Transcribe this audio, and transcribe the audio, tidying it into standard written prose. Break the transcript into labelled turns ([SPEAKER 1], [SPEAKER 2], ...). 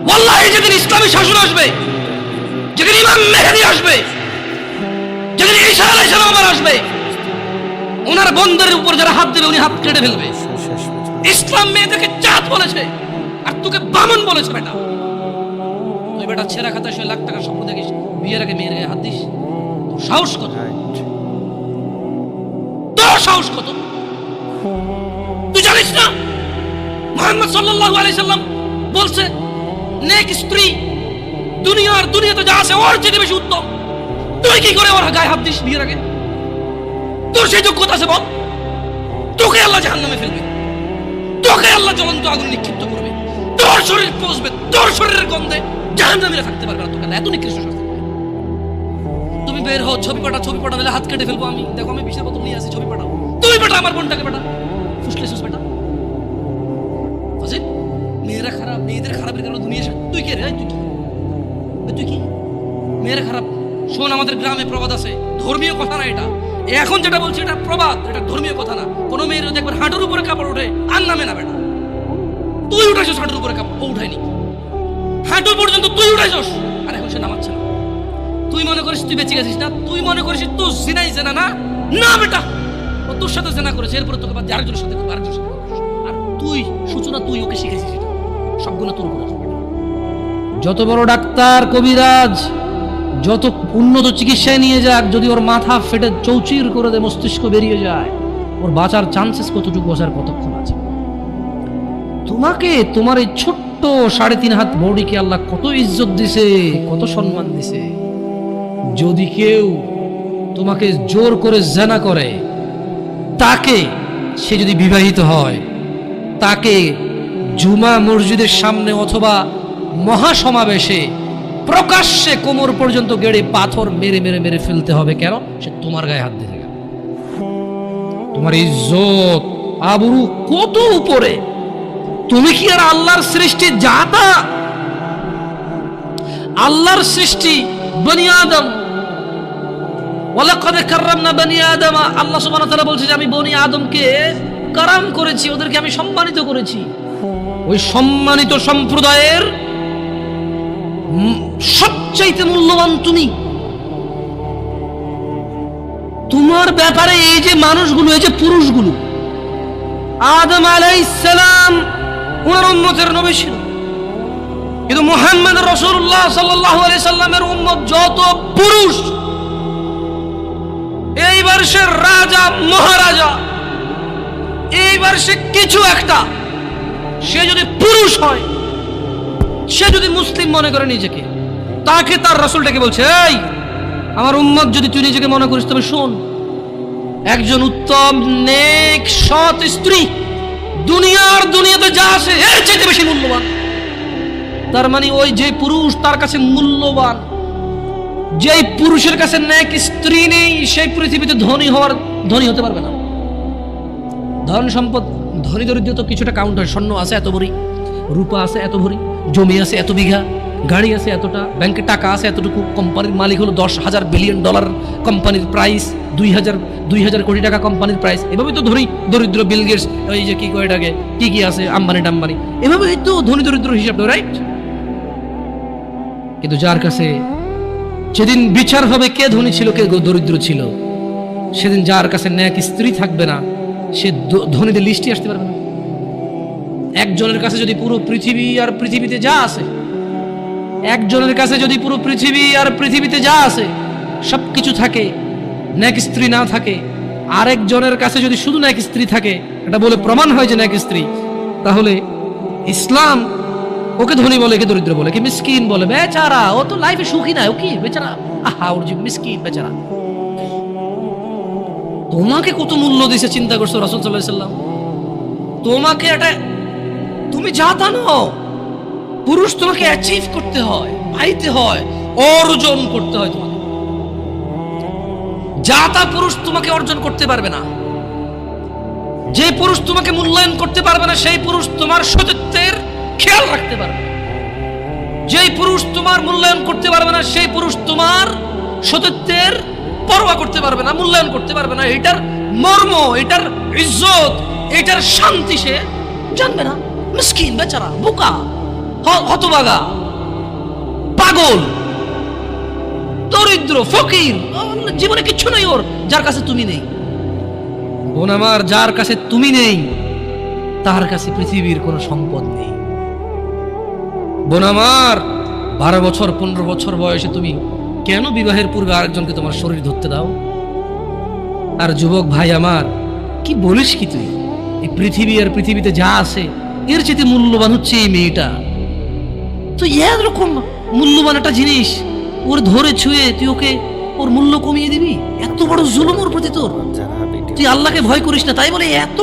[SPEAKER 1] ওয়াল্লাহি যেদিন ইসলামী শাসন আসবে, যেদিন ইমাম মেহেদী আসবে, যেদিন ঈসা আলাইহিস সালাম আবার আসবে, ওনার বন্দরের উপর যারা হাত দেবে উনি হাত কেটে ফেলবে। ইসলাম মেয়েদেরকে জাত বলেছে আর তোকে বামন বলেছে। বেটা তুই বেটা ছেঁড়া খাতা 100 লাখ টাকা স্বপ্ন দেখিস, বিয়ের আগে মেয়ের গায়ে হাত দিস, তোর সাহস কত? তোর সাহস কত? তুই জানিস না মুহাম্মদ সাল্লাল্লাহু আলাইহি সাল্লাম বলছে নেক স্ত্রী দুনিয়াতে যা আছে ওর চেয়ে বেশি উত্তম। তুই কি করে ওর গায়ে হাত দিস বিয়ের আগে? তোর সেই যোগ্যতা আছে বল? তোকে আল্লাহ জাহান্নামে ফেলবে, তোকে আল্লাহ জ্বলন্ত আগুনে নিক্ষিপ্ত করবে, তোর শরীর পচবে, তোর শরীরের গন্ধে জাহান্নামীরা থাকতে পারবে না। তোকে এত নিকৃষ্ট শাস্তি দেবে। তুমি বের হও, ছবি পাঠালে হাত কেটে ফেলবো আমি। দেখো আমি বিষের বোতল নিয়ে আসি, ছবি পাঠাও। তুই বেটা আমার বোনটাকে বেটা ফুসলেছিস বেটা। মেয়েরা খারাপ, মেয়েদের খারাপের কারণে দুনিয়া। তুই কে রে? তুই কি মেয়েরা খারাপ? শোন, আমাদের গ্রামে প্রবাদ আছে, ধর্মীয় কথা না এটা। এখন যেটা বলছি এটা প্রবাদ, এটা ধর্মীয় কথা না। কোনো মেয়ের যদি একবার হাঁটুর উপরে কাপড় ওঠে আর নামে না বেটা। তুই উঠাইছিস হাঁটুর উপরে কাপড়, ও উঠায়নি। হাঁটু পর্যন্ত তুই উঠাইছিস আর এখন সে নামাচ্ছে না। তুই মনে করিস তুই বেঁচে গেছিস না? তুই মনে করিস তোর জিনাই জেনা না? না বেটা, ও তোর সাথে জেনা করেছে, এরপরে তোকে বাদ দিয়ে আরেকজনের সাথে করবে, আরেকজনের সাথে করবে। আর তুই সূচনা তুই ওকে শিখেছিস, এটা সবগুলো তোর উপরে আসবে। যত বড় ডাক্তার কবিরাজ যত উন্নত চিকিৎসায় নিয়ে যাক, যদি ওর মাথা ফেটে চৌচির করে দেয়, মস্তিষ্ক বেরিয়ে যায়, ওর বাঁচার চান্সেস কতটুকু বাঁচার কতক্ষণ আছে? তোমাকে তোমার এই ছোট্ট 3.5 হাত বডিকে আল্লাহ কত ইজ্জত দিছে, কত সম্মান দিছে। যদি কেউ তোমাকে জোর করে জেনা করে, তাকে, সে যদি বিবাহিত হয়, তাকে জুমা মসজিদের সামনে অথবা মহাসমাবেশে প্রকাশ্যে কোমর পর্যন্ত গেড়ে পাথর মেরে মেরে মেরে ফেলতে হবে। কেন? সে তোমার গায়ে হাত দিতে গেল। তোমার ইজ্জত আবরু কত উপরে। তুমি কি আর আল্লাহর সৃষ্টি জাতা? আল্লাহর সৃষ্টি বনি আদম, ওয়ালাকাদ কাররামনা বনি আদম। আল্লাহ সুবহানাহু ওয়া তাআলা বলছে যে আমি বনি আদমকে কারাম করেছি, ওদেরকে আমি সম্মানিত করেছি। ওই সম্মানিত সম্প্রদায়ের সবচাইতে মূল্যবান তুমি। তোমার ব্যাপারে এই যে মানুষগুলো, এই যে পুরুষগুলো, আদম আলাইহিস সালাম ওনার উম্মতের নবী ছিল, কিন্তু মুহাম্মদ রাসূলুল্লাহ সাল্লাল্লাহু আলাইহি সাল্লামের উম্মত যত পুরুষ, এইবার সে রাজা মহারাজা, এইবার সে কিছু একটা, সে যদি পুরুষ হয়, সে যদি মুসলিম মনে করে নিজেকে, তাকে তার রাসূলটাকে বলছে, এই আমার উম্মত যদি তুই নিজেকে মনে করিস, তবে শোন, একজন উত্তম নেক সৎ স্ত্রী দুনিয়াতে যা আছে এর চাইতে বেশি মূল্যবান। তার মানে ওই যে পুরুষ তার কাছে মূল্যবান, যেই পুরুষের কাছে নেক স্ত্রী নেই, সেই পৃথিবীতে ধনী হতে পারবে না। ধন সম্পদ, ধনী দরিদ্র তো কিছুটা কাউন্ট হয়। স্বর্ণ আছে এত ভরি, রূপা আছে এত ভরি, জমি আছে এত বিঘা, গাড়ি আছে এতটা, ব্যাংকে টাকা আছে এতটুকু, কোম্পানির মালিক হলো $10,000 বিলিয়ন কোম্পানির প্রাইস, 2,000 কোটি টাকা কোম্পানির প্রাইস। এভাবেই তো ধনী দরিদ্র বিল গেটস, ওই যে কি কয় টাকে কি আছে, আম্বানি টাম্বানি, এভাবেই তো ধনী দরিদ্র হিসাব, রাইট? কিন্তু যার কাছে যেদিন বিচার হবে কে ধনী ছিল কে দরিদ্র ছিল, সেদিন যার কাছে ন্যাক স্ত্রী থাকবে না, সে ধনীদের লিস্টে আসতে পারবে না। একজনের কাছে যদি পুরো পৃথিবী আর পৃথিবীতে যা আছে, একজনের কাছে যদি পুরো পৃথিবী আর পৃথিবীতে যা আছে সবকিছু থাকে, ন্যাক স্ত্রী না থাকে, আরেকজনের কাছে যদি শুধু ন্যাক স্ত্রী থাকে, এটা বলে প্রমাণ হয় যে ন্যাক স্ত্রী, তাহলে ইসলাম ওকে ধনী বলে, একে দরিদ্র বলে, কি মিসকিন বলে। বেচারা, ও তো লাইফে সুখী না, ও কি বেচারা, আহা ওর যে মিসকিন বেচারা। তোমাকে কত মূল্য দিয়েছে চিন্তা করছো রাসূল সাল্লাল্লাহু আলাইহি সাল্লাম। তোমাকে এটা, তুমি জাতা নও, পুরুষ তোমাকে অ্যাচিভ করতে হয়, পাইতে হয়, অর্জন করতে হয়। তোমাকে জাতা পুরুষ তোমাকে অর্জন করতে পারবে না। যে পুরুষ তোমাকে মূল্যায়ন করতে পারবে না, সেই পুরুষ তোমার সতীত্বের খেয়াল রাখতে পারবে। যেই পুরুষ তোমার মূল্যায়ন করতে পারবে না, সেই পুরুষ তোমার সতীত্বের পরোয়া করতে পারবে না, মূল্যায়ন করতে পারবে না। এটার মর্ম, এটার ইজ্জত, এটার শান্তি সে জানবে না। মিসকিন বেচারা, বোকা, হতভাগা, পাগল, দরিদ্র, ফকির, জীবনে কিচ্ছু নেই ওর, যার কাছে তুমি নেই। বোন আমার, যার কাছে তুমি নেই তার কাছে পৃথিবীর কোনো সম্পদ নেই। বোন আমার, 12 বছর 15 বছর বয়সে তুমি কেন বিবাহের পূর্বে আরেকজনকে তোমার শরীর ধরতে দাও? আর যুবক ভাই আমার, কি বলিস কি তুই? এই পৃথিবী আর পৃথিবীতে যা আছে এর চেয়ে মূল্যবান হচ্ছে এই মেয়েটা। তো এরকম মূল্যবান একটা জিনিস ওর ধরে ছুঁয়ে তুই ওকে ওর মূল্য কমিয়ে দিবি? এত বড় জুলুম ওর প্রতি তোর! তুই আল্লাহকে ভয় করিস না, তাই বলে এত